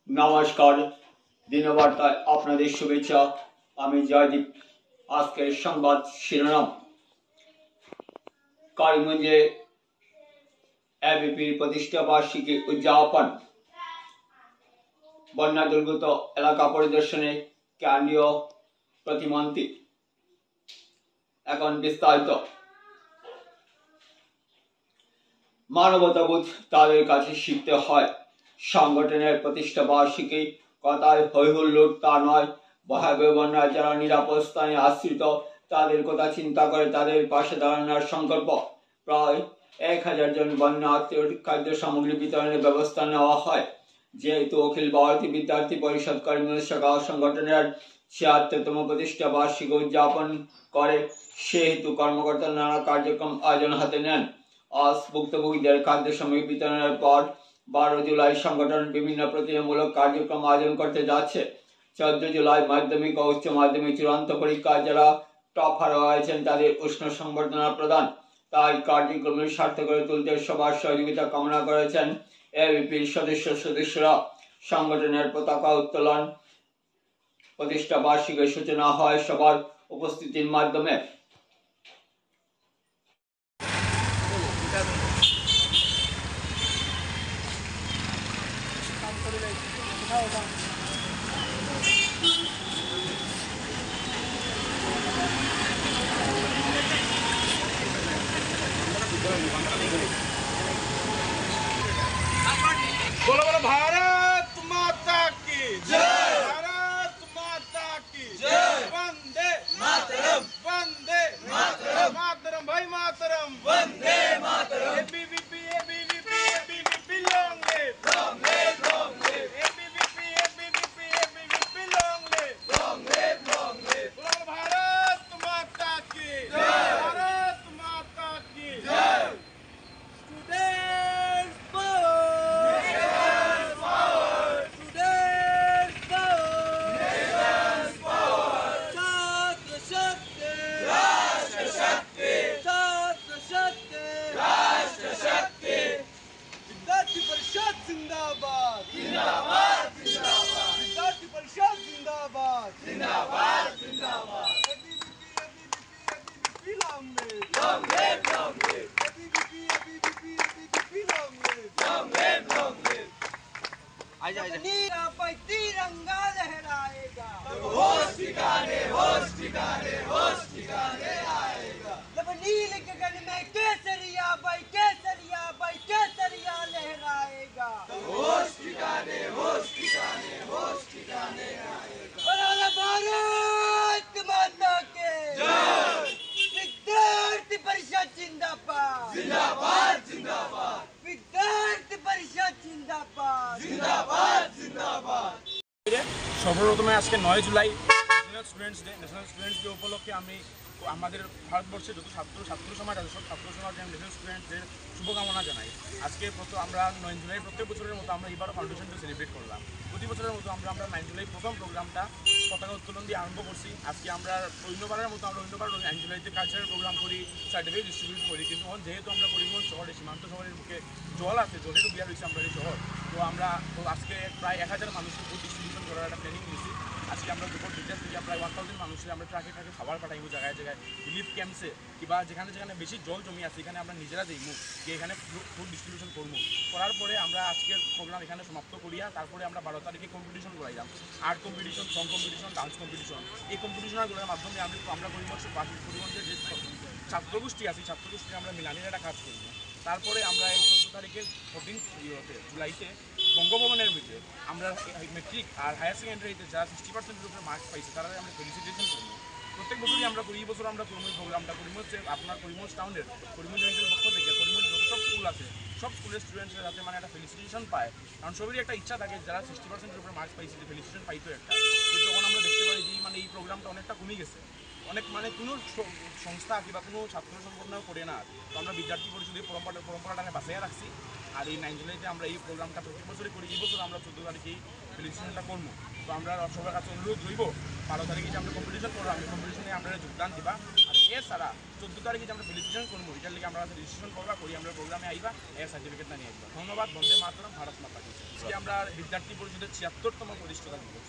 নমস্কার, দিনবার্তায় আপনাদের শুভেচ্ছা। আমি জয়দীপ। আজকের সংবাদ শিরোনাম: করিমগঞ্জে এবিপির প্রতিষ্ঠা বার্ষিকী উদযাপন, বন্যা দুর্গত এলাকা পরিদর্শনে কেন্দ্রীয় প্রতিমন্ত্রী। এখন বিস্তারিত। মানবতাবোধ তাদের কাছে শিখতে হয়। সংগঠনের প্রতিষ্ঠা বার্ষিকী কথায় হৈ হুল্লোড় তা নয়। ভয়াবহ বন্যায় যারা নিরাপদ স্থানে আশ্রিত, তাদের কথা চিন্তা করে তাদের পাশে দাঁড়ানোর সংকল্প। প্রায় 1000 জন বন্যা খাদ্য সামগ্রী বিতরণের ব্যবস্থা নেওয়া হয়। যেহেতু অখিল ভারতীয় বিদ্যার্থী পরিষদ করিমগঞ্জ শাখা সংগঠনের 76তম প্রতিষ্ঠা বার্ষিকী উদযাপন করে, সেহেতু কর্মকর্তারা নানা কার্যক্রম আয়োজন হাতে নেন। আজ ভুক্তভোগীদের খাদ্য সামগ্রী বিতরণের পর 12 জুলাই সংগঠন বিভিন্ন প্রতিযোগিতামূলক কার্যক্রম আয়োজন করতে যাচ্ছে। 14 জুলাই মাধ্যমিক ও উচ্চ মাধ্যমিক চূড়ান্ত পরীক্ষায় যারা টপার হয়েছেন তাদের উষ্ণ সংবর্ধনা প্রদান। তাই কার্যক্রমে সার্থক করে তুলতে সবার সহযোগিতা কামনা করেছেন এবিপির সদস্যরা। সংগঠনের পতাকা উত্তোলন, প্রতিষ্ঠা বার্ষিকীর সূচনা হয় সবার উপস্থিতির মাধ্যমে। बोलो बोलो भारत माता की जय, भारत माता की जय, वंदे मातरम, वंदे मातरम, मातरम भाई मातरम, वंदे मातरम, ABVP ABVP ABVP long live, long live, long live, ABVP ABVP ABVP long live, long live, long live. बोलो भारत माता की जय, भारत माता की जय। स्टूडेंट्स जिंदाबाद जिंदाबाद जिंदाबाद, विद्यार्थी परिषद जिंदाबाद जिंदाबाद जिंदाबाद, ABVP long live, long live, long live, ABVP long live, long live, long live. आजा आजा, तिरंगा लहराएगा, होश ठिकाने होश ठिकाने होश ठिकाने आएगा। जब नील गगन में केसरिया भाई केसरिया भाई केसरिया लहराएगा, होश ठिकाने होश ठिकाने होश ठिकाने आएगा। बोलो भारत माता के जय, विद्यार्थी परिषद जिंदाबाद जिंदाबाद जिंदाबाद, विद्यार्थी परिषद जिंदाबाद जिंदाबाद जिंदाबाद। সর্বপ্রথমে আজকে 9 জুলাই ন্যাশনাল স্টুডেন্টস ডে উপলক্ষে আমি আমাদের ভারতবর্ষে যত ছাত্র সমাজ আছে সব ছাত্র সমাজ ন্যাশনাল স্টুডেন্টসদের শুভকামনা জানাই। আজকে আমরা 9 জুলাই প্রত্যেক বছরের মতো আমরা এবারও ফাউন্ডেশন ডে সেলিব্রেট করলাম। প্রতি বছরের মতো আমরা 9 জুলাই প্রথম প্রোগ্রামটা পতাকা উত্তোলন দিয়ে আরম্ভ করছি। আজকে আমরা অন্যবারের মতো 9 জুলাইতে কালচারাল প্রোগ্রাম করি, সার্টিফিকেট ডিস্ট্রিবিউট করি। কিন্তু যেহেতু আমরা করিমগঞ্জ শহরে সীমান্ত শহরের বুকে জল আছে, জলের বিয়ার হয়েছে আমরা এই শহর, তো আমরা আজকে প্রায় 1000 মানুষকে ফুড ডিস্ট্রিবিউশন করার একটা প্ল্যানিং নিয়েছি। আজকে আমরা দুপুর 2টা থেকে প্রায় 1000 মানুষের আমরা ট্রাকে খাবার পাঠাইব জায়গায় জায়গায়, রিলিফ ক্যাম্পসে কিংবা যেখানে যেখানে বেশি জল জমি আছে এখানে আমরা নিজেরা যাইব গিয়ে এখানে ফুড ডিস্ট্রিবিউশন করবো। করার পরে আমরা আজকের প্রোগ্রাম এখানে সমাপ্ত করিয়া তারপরে আমরা 12 তারিখে কম্পিটিশন করাইলাম। Art competition, song competition, dance competition. এই কম্পিটিশনগুলোর মাধ্যমে আমরা করিমগঞ্জের যে ছাত্রগোষ্ঠী আছে ছাত্রগোষ্ঠী আমরা মিলানির একটা কাজ করবো। তারপরে আমরা এই 14 তারিখে 14 জুলাইতে বঙ্গভবনের ভিতরে আমরা মেট্রিক আর হায়ার সেকেন্ডারিতে যারা 60%-এর উপরে মার্কস পাইছে তারা আমরা ফেলিসিটেশন করবো। প্রত্যেক বছরই আমরা করি, এই বছর আমরা করিমগঞ্জ প্রোগ্রামটা করিমগঞ্জ আপনার করিমগঞ্জ টাউনের করিমগঞ্জ রেঞ্জের পক্ষ থেকে করিমগঞ্জ যত সব স্কুল আছে সব স্কুলের স্টুডেন্টসরা যাতে মানে একটা ফেলিসিটেশন পায়। কারণ সবারই একটা ইচ্ছা থাকে যারা 60%-এর উপরে মার্কস পাইছে যে ফেলিসিটেশন পাইতো একটা। কিন্তু তখন আমরা দেখতে পাই যে মানে এই প্রোগ্রামটা অনেকটা কমে গেছে, অনেক মানে কোনো সংস্থা কিংবা কোনো ছাত্র সংগঠনও করে না। তো আমরা বিদ্যার্থী পরিষদের পরম্পরাটাকে বাঁচিয়ে রাখছি। আর এই 9 জুলাইতে আমরা এই প্রোগ্রামটা প্রত্যেক বছরই করি। এই বছর আমরা 14 তারিখেই ফেলিসিটেশনটা করবো। তো আমরা সবার কাছে অনুরোধ রইব 12 তারিখে যে আমরা কম্পিটিশন করবো, আমি কম্পিটিশনে আপনারা যোগদান দিবা। আর এছাড়া 14 তারিখে যে আমরা ফেলিসিটেশন করবো এটার লিগে আমরা রেজিস্ট্রেশন করবা করি আমরা প্রোগ্রামে আইবা এর সার্টিফিকেটটা নিয়ে আসবা। ধন্যবাদ। বন্দে মাতরম, ভারত মাতা কি জয়। আজকে আমরা বিদ্যার্থী পরিষদের ৭৬তম প্রতিষ্ঠাতা দিবস।